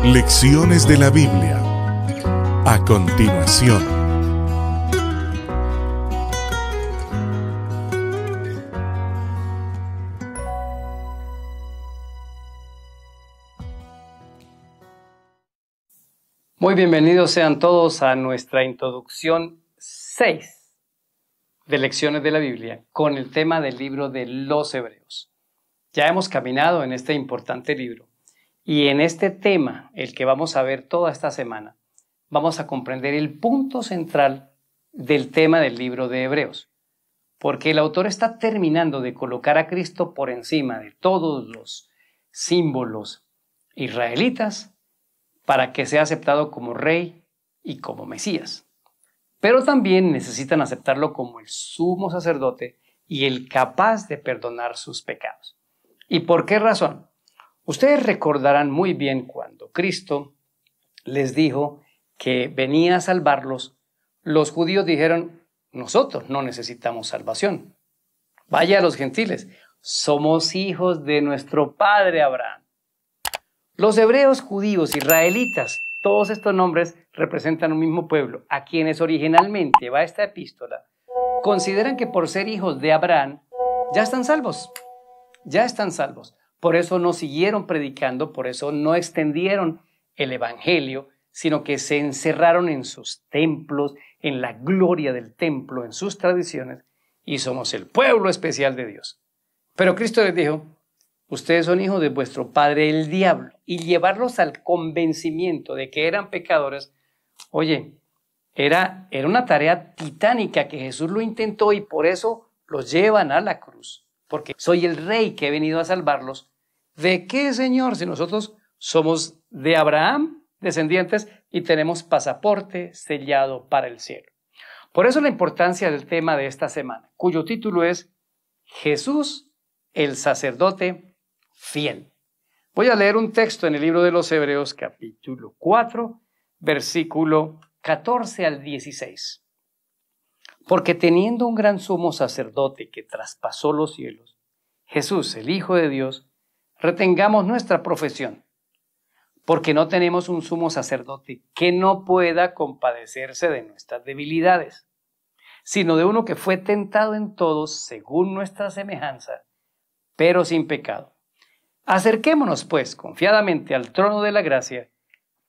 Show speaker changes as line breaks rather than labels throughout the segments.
Lecciones de la Biblia. A continuación.
Muy bienvenidos sean todos a nuestra introducción 6 de Lecciones de la Biblia con el tema del libro de los Hebreos. Ya hemos caminado en este importante libro y en este tema, el que vamos a ver toda esta semana, vamos a comprender el punto central del tema del libro de Hebreos, porque el autor está terminando de colocar a Cristo por encima de todos los símbolos israelitas para que sea aceptado como rey y como Mesías. Pero también necesitan aceptarlo como el sumo sacerdote y el capaz de perdonar sus pecados. ¿Y por qué razón? Ustedes recordarán muy bien cuando Cristo les dijo que venía a salvarlos, los judíos dijeron: nosotros no necesitamos salvación. Vaya a los gentiles, somos hijos de nuestro padre Abraham. Los hebreos, judíos, israelitas, todos estos nombres representan un mismo pueblo, a quienes originalmente va esta epístola, consideran que por ser hijos de Abraham ya están salvos, ya están salvos. Por eso no siguieron predicando, por eso no extendieron el evangelio, sino que se encerraron en sus templos, en la gloria del templo, en sus tradiciones, y somos el pueblo especial de Dios. Pero Cristo les dijo: ustedes son hijos de vuestro padre el diablo, y llevarlos al convencimiento de que eran pecadores, oye, era una tarea titánica que Jesús lo intentó y por eso los llevan a la cruz. Porque soy el rey que he venido a salvarlos. ¿De qué, Señor? Si nosotros somos de Abraham, descendientes, y tenemos pasaporte sellado para el cielo. Por eso la importancia del tema de esta semana, cuyo título es Jesús, el sacerdote fiel. Voy a leer un texto en el libro de los Hebreos, capítulo 4, versículo 14 al 16. Porque teniendo un gran sumo sacerdote que traspasó los cielos, Jesús, el Hijo de Dios, retengamos nuestra profesión, porque no tenemos un sumo sacerdote que no pueda compadecerse de nuestras debilidades, sino de uno que fue tentado en todos según nuestra semejanza, pero sin pecado. Acerquémonos, pues, confiadamente al trono de la gracia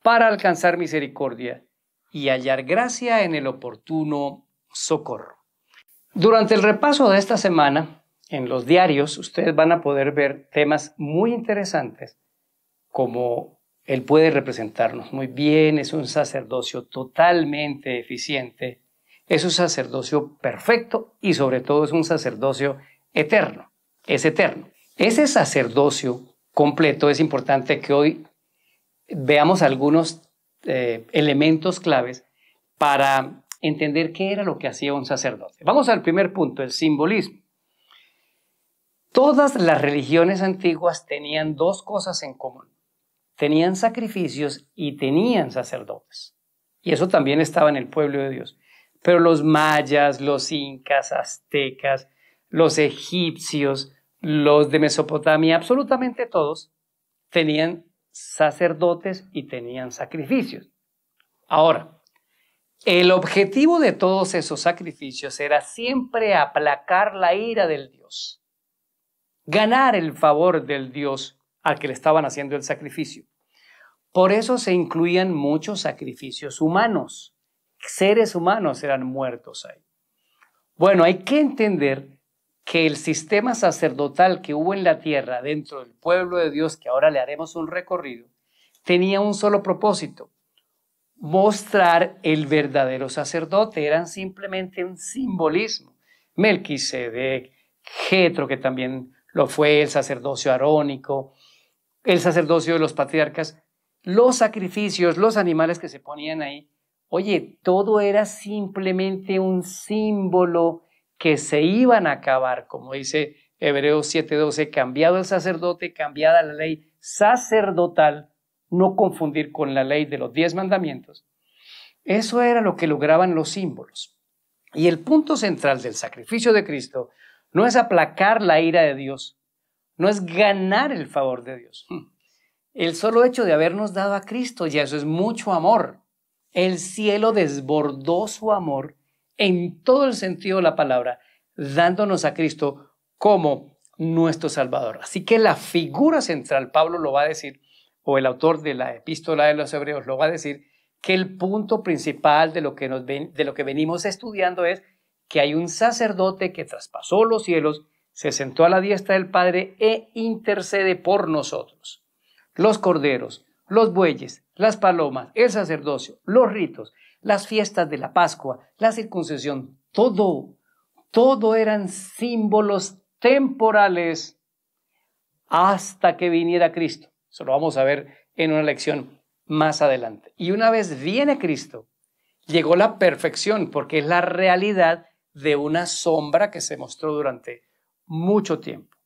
para alcanzar misericordia y hallar gracia en el oportuno socorro. Durante el repaso de esta semana, en los diarios, ustedes van a poder ver temas muy interesantes, como él puede representarnos muy bien, es un sacerdocio totalmente eficiente, es un sacerdocio perfecto y sobre todo es un sacerdocio eterno, es eterno. Ese sacerdocio completo, es importante que hoy veamos algunos elementos claves para entender qué era lo que hacía un sacerdote. Vamos al primer punto, el simbolismo. Todas las religiones antiguas tenían dos cosas en común. Tenían sacrificios y tenían sacerdotes. Y eso también estaba en el pueblo de Dios. Pero los mayas, los incas, aztecas, los egipcios, los de Mesopotamia, absolutamente todos tenían sacerdotes y tenían sacrificios. Ahora, el objetivo de todos esos sacrificios era siempre aplacar la ira del Dios, ganar el favor del Dios al que le estaban haciendo el sacrificio. Por eso se incluían muchos sacrificios humanos. Seres humanos eran muertos ahí. Bueno, hay que entender que el sistema sacerdotal que hubo en la tierra dentro del pueblo de Dios, que ahora le haremos un recorrido, tenía un solo propósito: mostrar el verdadero sacerdote. Eran simplemente un simbolismo. Melquisedec, Jetro, que también lo fue, el sacerdocio arónico, el sacerdocio de los patriarcas, los sacrificios, los animales que se ponían ahí. Oye, todo era simplemente un símbolo que se iban a acabar, como dice Hebreos 7:12, cambiado el sacerdote, cambiada la ley sacerdotal, no confundir con la ley de los 10 mandamientos. Eso era lo que lograban los símbolos. Y el punto central del sacrificio de Cristo no es aplacar la ira de Dios, no es ganar el favor de Dios. El solo hecho de habernos dado a Cristo, ya eso es mucho amor. El cielo desbordó su amor en todo el sentido de la palabra, dándonos a Cristo como nuestro Salvador. Así que la figura central, Pablo lo va a decir, o el autor de la epístola de los Hebreos lo va a decir, que el punto principal de lo que venimos estudiando es que hay un sacerdote que traspasó los cielos, se sentó a la diestra del Padre e intercede por nosotros. Los corderos, los bueyes, las palomas, el sacerdocio, los ritos, las fiestas de la Pascua, la circuncisión, todo eran símbolos temporales hasta que viniera Cristo. Eso lo vamos a ver en una lección más adelante. Y una vez viene Cristo, llegó la perfección, porque es la realidad de una sombra que se mostró durante mucho tiempo.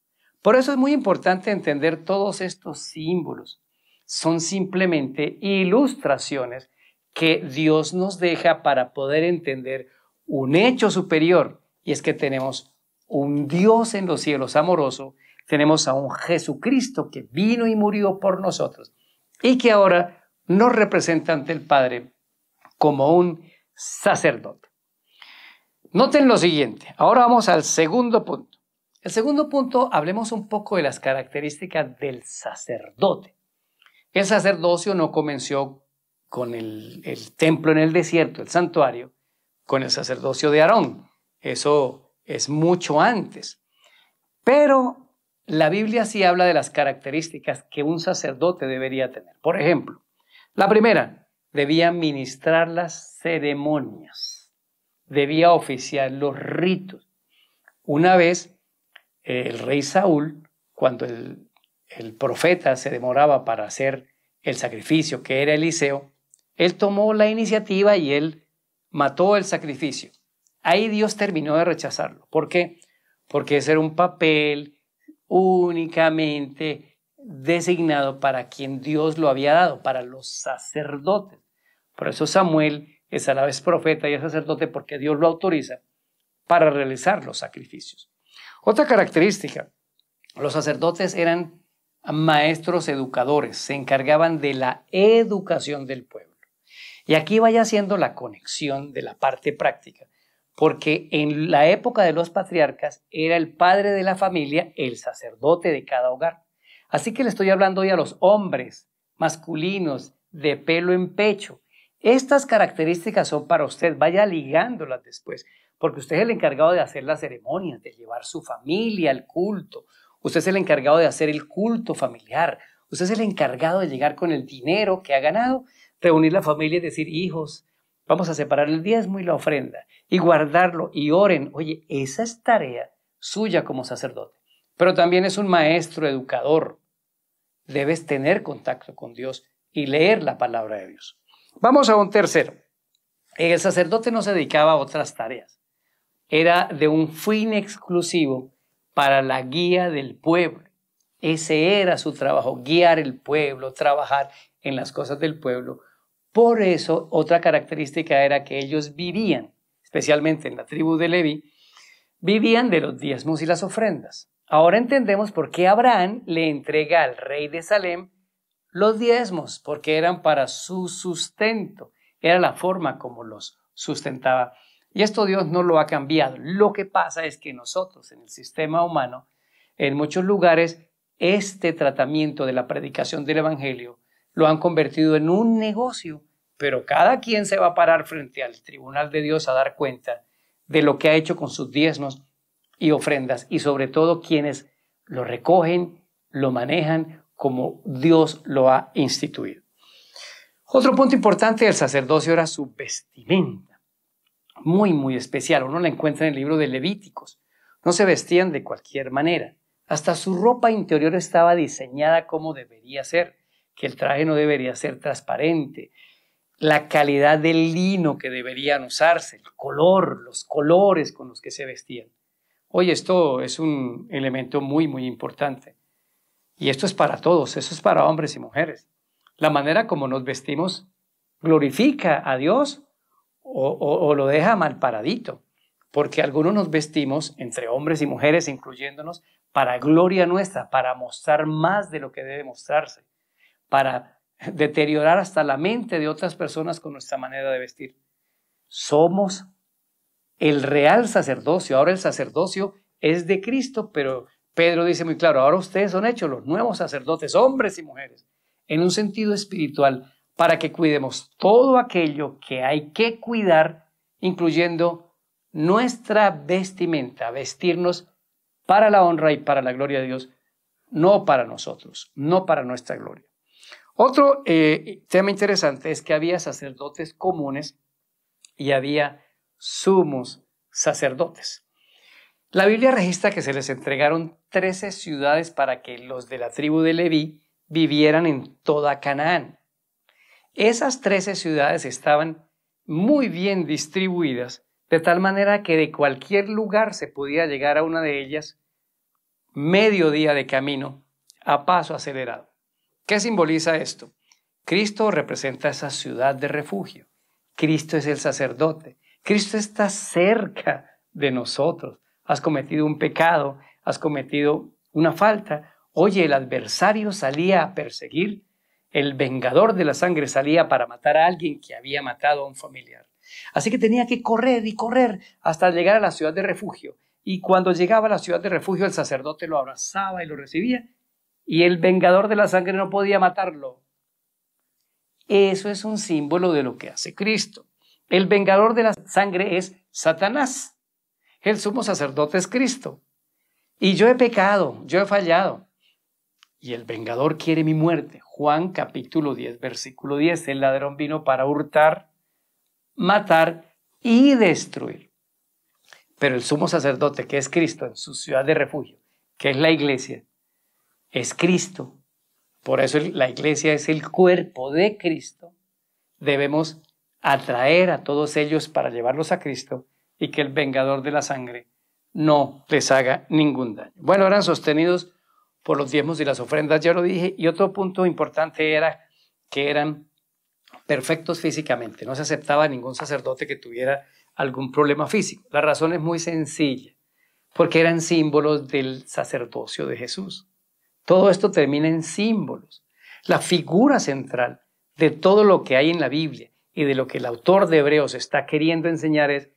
Por eso es muy importante entender todos estos símbolos. Son simplemente ilustraciones que Dios nos deja para poder entender un hecho superior, y es que tenemos un Dios en los cielos amoroso, tenemos a un Jesucristo que vino y murió por nosotros y que ahora nos representa ante el Padre como un sacerdote. Noten lo siguiente, ahora vamos al segundo punto. El segundo punto, hablemos un poco de las características del sacerdote. El sacerdocio no comenzó con el templo en el desierto, el santuario, con el sacerdocio de Aarón. Eso es mucho antes. Pero la Biblia sí habla de las características que un sacerdote debería tener. Por ejemplo, la primera, debía ministrar las ceremonias, debía oficiar los ritos. Una vez, el rey Saúl, cuando el profeta se demoraba para hacer el sacrificio, que era Eliseo, él tomó la iniciativa y él mató el sacrificio. Ahí Dios terminó de rechazarlo. ¿Por qué? Porque ese era un papel únicamente designado para quien Dios lo había dado, para los sacerdotes. Por eso Samuel es a la vez profeta y es sacerdote, porque Dios lo autoriza para realizar los sacrificios. Otra característica, los sacerdotes eran maestros educadores, se encargaban de la educación del pueblo. Y aquí vaya haciendo la conexión de la parte práctica, porque en la época de los patriarcas era el padre de la familia el sacerdote de cada hogar. Así que le estoy hablando hoy a los hombres masculinos de pelo en pecho. Estas características son para usted, vaya ligándolas después, porque usted es el encargado de hacer las ceremonias, de llevar su familia al culto. Usted es el encargado de hacer el culto familiar. Usted es el encargado de llegar con el dinero que ha ganado, reunir la familia y decir, hijos, vamos a separar el diezmo y la ofrenda y guardarlo y oren. Oye, esa es tarea suya como sacerdote. Pero también es un maestro educador. Debes tener contacto con Dios y leer la palabra de Dios. Vamos a un tercero. El sacerdote no se dedicaba a otras tareas. Era de un fin exclusivo para la guía del pueblo. Ese era su trabajo, guiar el pueblo, trabajar en las cosas del pueblo. Por eso, otra característica era que ellos vivían, especialmente en la tribu de Leví, vivían de los diezmos y las ofrendas. Ahora entendemos por qué Abraham le entrega al rey de Salem los diezmos, porque eran para su sustento. Era la forma como los sustentaba. Y esto Dios no lo ha cambiado. Lo que pasa es que nosotros, en el sistema humano, en muchos lugares, este tratamiento de la predicación del evangelio lo han convertido en un negocio, pero cada quien se va a parar frente al tribunal de Dios a dar cuenta de lo que ha hecho con sus diezmos y ofrendas, y sobre todo quienes lo recogen, lo manejan como Dios lo ha instituido. Otro punto importante del sacerdocio era su vestimenta, muy especial. Uno la encuentra en el libro de Levíticos. No se vestían de cualquier manera. Hasta su ropa interior estaba diseñada como debería ser, que el traje no debería ser transparente, la calidad del lino que deberían usarse, el color, los colores con los que se vestían. Oye, esto es un elemento muy importante. Y esto es para todos, eso es para hombres y mujeres. La manera como nos vestimos glorifica a Dios o lo deja mal paradito, porque algunos nos vestimos entre hombres y mujeres, incluyéndonos, para gloria nuestra, para mostrar más de lo que debe mostrarse, para deteriorar hasta la mente de otras personas con nuestra manera de vestir. Somos el real sacerdocio. Ahora el sacerdocio es de Cristo, pero Pedro dice muy claro, ahora ustedes son hechos los nuevos sacerdotes, hombres y mujeres, en un sentido espiritual, para que cuidemos todo aquello que hay que cuidar, incluyendo nuestra vestimenta, vestirnos para la honra y para la gloria de Dios, no para nosotros, no para nuestra gloria. Otro tema interesante es que había sacerdotes comunes y había sumos sacerdotes. La Biblia registra que se les entregaron 13 ciudades para que los de la tribu de Leví vivieran en toda Canaán. Esas 13 ciudades estaban muy bien distribuidas, de tal manera que de cualquier lugar se podía llegar a una de ellas medio día de camino a paso acelerado. ¿Qué simboliza esto? Cristo representa esa ciudad de refugio. Cristo es el sacerdote. Cristo está cerca de nosotros. Has cometido un pecado, has cometido una falta. Oye, el adversario salía a perseguir, el vengador de la sangre salía para matar a alguien que había matado a un familiar. Así que tenía que correr y correr hasta llegar a la ciudad de refugio. Y cuando llegaba a la ciudad de refugio, el sacerdote lo abrazaba y lo recibía, y el vengador de la sangre no podía matarlo. Eso es un símbolo de lo que hace Cristo. El vengador de la sangre es Satanás. El sumo sacerdote es Cristo. Y yo he pecado, yo he fallado. Y el vengador quiere mi muerte. Juan capítulo 10, versículo 10. El ladrón vino para hurtar, matar y destruir. Pero el sumo sacerdote, que es Cristo, en su ciudad de refugio, que es la iglesia, es Cristo. Por eso la iglesia es el cuerpo de Cristo. Debemos atraer a todos ellos para llevarlos a Cristo y que el vengador de la sangre no les haga ningún daño. Bueno, eran sostenidos por los diezmos y las ofrendas, ya lo dije. Y otro punto importante era que eran perfectos físicamente. No se aceptaba ningún sacerdote que tuviera algún problema físico. La razón es muy sencilla, porque eran símbolos del sacerdocio de Jesús. Todo esto termina en símbolos. La figura central de todo lo que hay en la Biblia y de lo que el autor de Hebreos está queriendo enseñar es: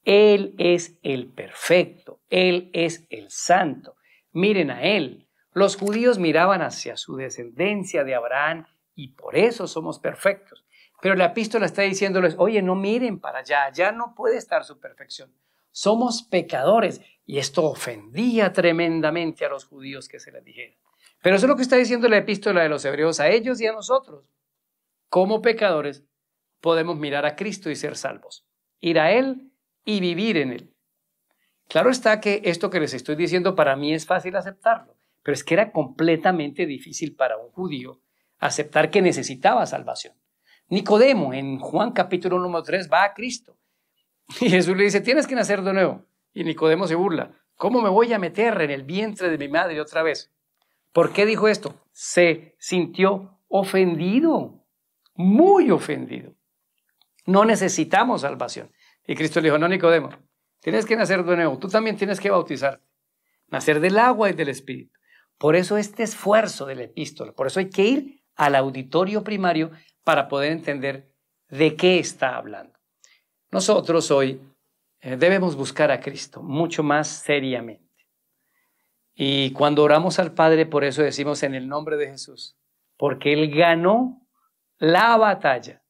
Él es el perfecto, Él es el santo. Miren a Él. Los judíos miraban hacia su descendencia de Abraham y por eso somos perfectos. Pero la epístola está diciéndoles: oye, no miren para allá, allá no puede estar su perfección. Somos pecadores. Y esto ofendía tremendamente a los judíos que se les dijera. Pero eso es lo que está diciendo la epístola de los Hebreos a ellos y a nosotros. Como pecadores podemos mirar a Cristo y ser salvos. Ir a Él y vivir en Él. Claro está que esto que les estoy diciendo para mí es fácil aceptarlo, pero es que era completamente difícil para un judío aceptar que necesitaba salvación. Nicodemo en Juan capítulo número 3 va a Cristo y Jesús le dice: tienes que nacer de nuevo. Y Nicodemo se burla: ¿cómo me voy a meter en el vientre de mi madre otra vez? ¿Por qué dijo esto? Se sintió ofendido, muy ofendido. No necesitamos salvación. Y Cristo le dijo: no, Nicodemo, tienes que nacer de nuevo. Tú también tienes que bautizarte. Nacer del agua y del Espíritu. Por eso este esfuerzo de la epístola, por eso hay que ir al auditorio primario para poder entender de qué está hablando. Nosotros hoy debemos buscar a Cristo mucho más seriamente. Y cuando oramos al Padre, por eso decimos: en el nombre de Jesús, porque Él ganó la batalla.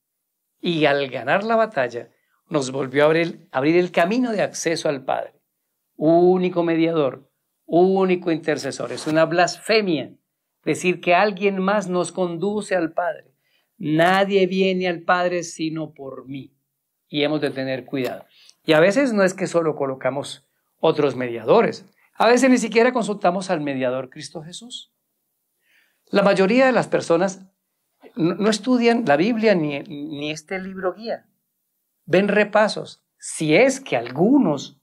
Y al ganar la batalla, nos volvió a abrir el camino de acceso al Padre. Único mediador, único intercesor. Es una blasfemia decir que alguien más nos conduce al Padre. Nadie viene al Padre sino por mí. Y hemos de tener cuidado. Y a veces no es que solo colocamos otros mediadores. A veces ni siquiera consultamos al mediador Cristo Jesús. La mayoría de las personas no estudian la Biblia ni este libro guía. Ven repasos. Si es que algunos,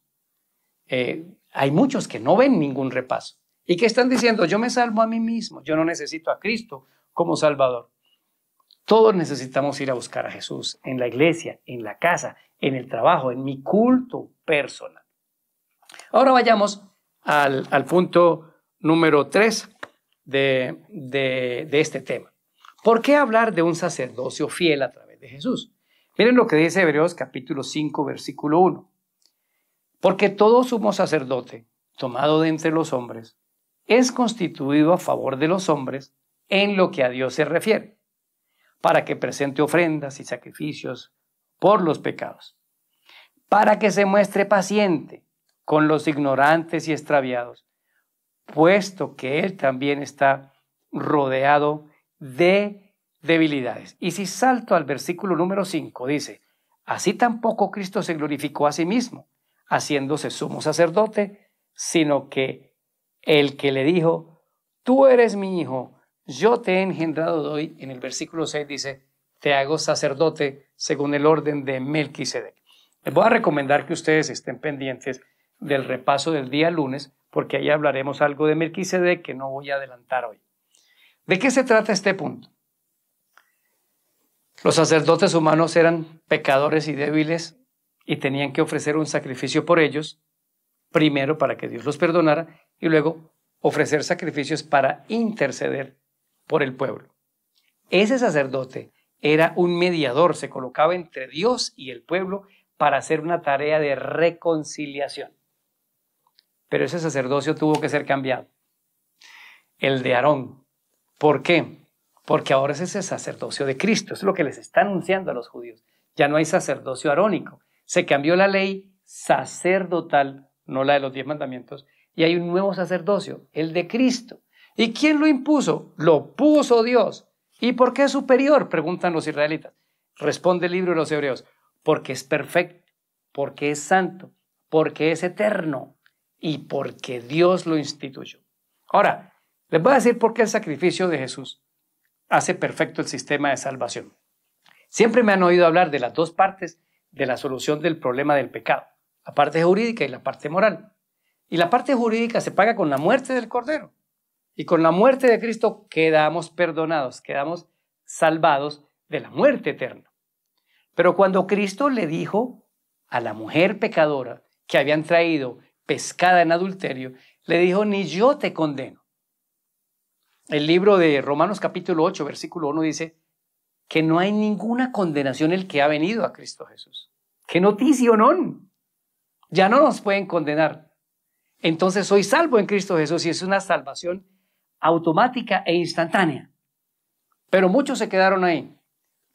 hay muchos que no ven ningún repaso. ¿Y que están diciendo? Yo me salvo a mí mismo. Yo no necesito a Cristo como Salvador. Todos necesitamos ir a buscar a Jesús en la iglesia, en la casa, en el trabajo, en mi culto personal. Ahora vayamos al punto número 3 de este tema. ¿Por qué hablar de un sacerdocio fiel a través de Jesús? Miren lo que dice Hebreos capítulo 5, versículo 1. Porque todo sumo sacerdote, tomado de entre los hombres, es constituido a favor de los hombres en lo que a Dios se refiere, para que presente ofrendas y sacrificios por los pecados, para que se muestre paciente con los ignorantes y extraviados, puesto que Él también está rodeado de debilidades. Y si salto al versículo número 5, dice, así tampoco Cristo se glorificó a sí mismo, haciéndose sumo sacerdote, sino que el que le dijo, tú eres mi hijo, yo te he engendrado hoy, en el versículo 6 dice, te hago sacerdote según el orden de Melquisedec. Les voy a recomendar que ustedes estén pendientes del repaso del día lunes, porque ahí hablaremos algo de Melquisedec que no voy a adelantar hoy. ¿De qué se trata este punto? Los sacerdotes humanos eran pecadores y débiles y tenían que ofrecer un sacrificio por ellos, primero para que Dios los perdonara y luego ofrecer sacrificios para interceder por el pueblo. Ese sacerdote era un mediador, se colocaba entre Dios y el pueblo para hacer una tarea de reconciliación. Pero ese sacerdocio tuvo que ser cambiado. El de Aarón. ¿Por qué? Porque ahora es ese sacerdocio de Cristo. Es lo que les está anunciando a los judíos. Ya no hay sacerdocio arónico. Se cambió la ley sacerdotal, no la de los 10 mandamientos, y hay un nuevo sacerdocio, el de Cristo. ¿Y quién lo impuso? Lo puso Dios. ¿Y por qué es superior? Preguntan los israelitas. Responde el libro de los Hebreos. Porque es perfecto, porque es santo, porque es eterno y porque Dios lo instituyó. Ahora, les voy a decir por qué el sacrificio de Jesús hace perfecto el sistema de salvación. Siempre me han oído hablar de las dos partes de la solución del problema del pecado, la parte jurídica y la parte moral. Y la parte jurídica se paga con la muerte del Cordero. Y con la muerte de Cristo quedamos perdonados, quedamos salvados de la muerte eterna. Pero cuando Cristo le dijo a la mujer pecadora que habían traído pescada en adulterio, le dijo, ni yo te condeno. El libro de Romanos capítulo 8, versículo 1 dice que no hay ninguna condenación el que ha venido a Cristo Jesús. ¡Qué noticia, no! Ya no nos pueden condenar. Entonces soy salvo en Cristo Jesús y es una salvación automática e instantánea. Pero muchos se quedaron ahí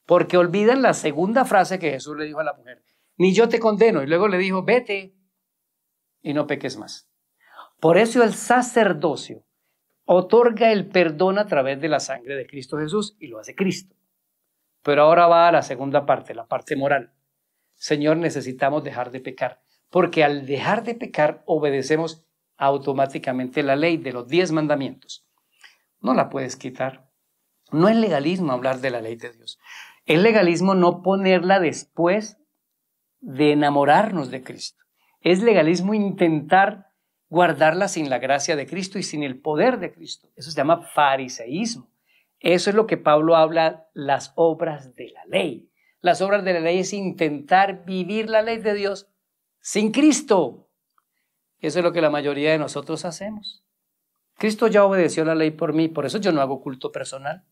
porque olvidan la segunda frase que Jesús le dijo a la mujer. Ni yo te condeno. Y luego le dijo, vete y no peques más. Por eso el sacerdocio otorga el perdón a través de la sangre de Cristo Jesús y lo hace Cristo. Pero ahora va a la segunda parte, la parte moral. Señor, necesitamos dejar de pecar, porque al dejar de pecar obedecemos automáticamente la ley de los 10 mandamientos. No la puedes quitar. No es legalismo hablar de la ley de Dios. Es legalismo no ponerla después de enamorarnos de Cristo. Es legalismo intentar guardarla sin la gracia de Cristo y sin el poder de Cristo. Eso se llama fariseísmo. Eso es lo que Pablo habla, las obras de la ley. Las obras de la ley es intentar vivir la ley de Dios sin Cristo. Eso es lo que la mayoría de nosotros hacemos. Cristo ya obedeció la ley por mí, por eso yo no hago culto personal.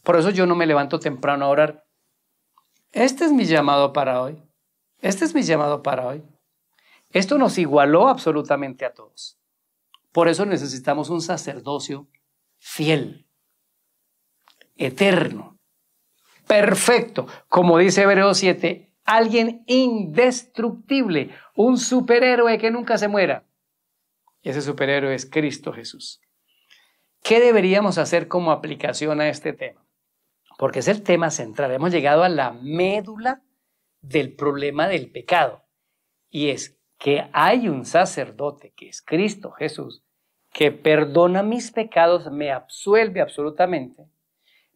Por eso yo no me levanto temprano a orar. Este es mi llamado para hoy. Este es mi llamado para hoy. Esto nos igualó absolutamente a todos. Por eso necesitamos un sacerdocio fiel, eterno, perfecto, como dice Hebreos 7, alguien indestructible, un superhéroe que nunca se muera. Y ese superhéroe es Cristo Jesús. ¿Qué deberíamos hacer como aplicación a este tema? Porque es el tema central. Hemos llegado a la médula del problema del pecado. Y es que hay un sacerdote, que es Cristo Jesús, que perdona mis pecados, me absuelve absolutamente,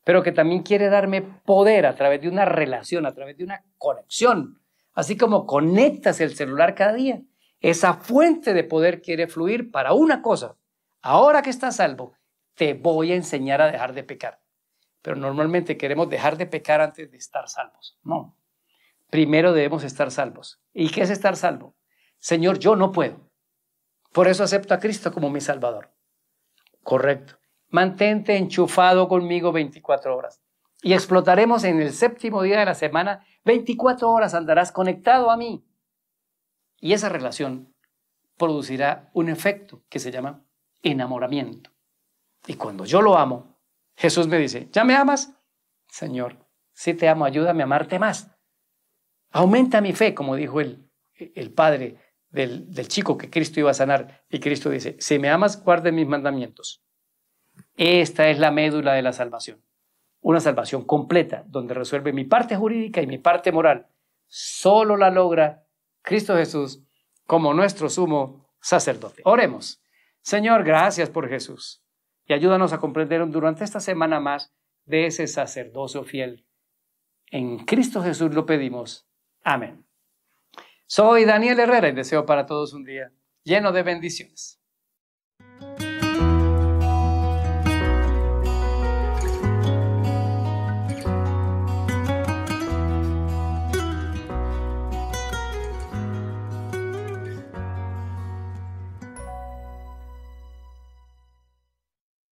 pero que también quiere darme poder a través de una relación, a través de una conexión. Así como conectas el celular cada día, esa fuente de poder quiere fluir para una cosa. Ahora que estás salvo, te voy a enseñar a dejar de pecar. Pero normalmente queremos dejar de pecar antes de estar salvos. No. Primero debemos estar salvos. ¿Y qué es estar salvo? Señor, yo no puedo. Por eso acepto a Cristo como mi Salvador. Correcto. Mantente enchufado conmigo 24 horas. Y explotaremos en el 7º día de la semana. 24 horas andarás conectado a mí. Y esa relación producirá un efecto que se llama enamoramiento. Y cuando yo lo amo, Jesús me dice, ¿ya me amas? Señor, sí te amo, ayúdame a amarte más. Aumenta mi fe, como dijo el padre del chico que Cristo iba a sanar. Y Cristo dice, si me amas, guarde mis mandamientos. Esta es la médula de la salvación. Una salvación completa, donde resuelve mi parte jurídica y mi parte moral. Solo la logra Cristo Jesús como nuestro sumo sacerdote. Oremos. Señor, gracias por Jesús. Y ayúdanos a comprender durante esta semana más de ese sacerdocio fiel. En Cristo Jesús lo pedimos. Amén. Soy Daniel Herrera y deseo para todos un día lleno de bendiciones.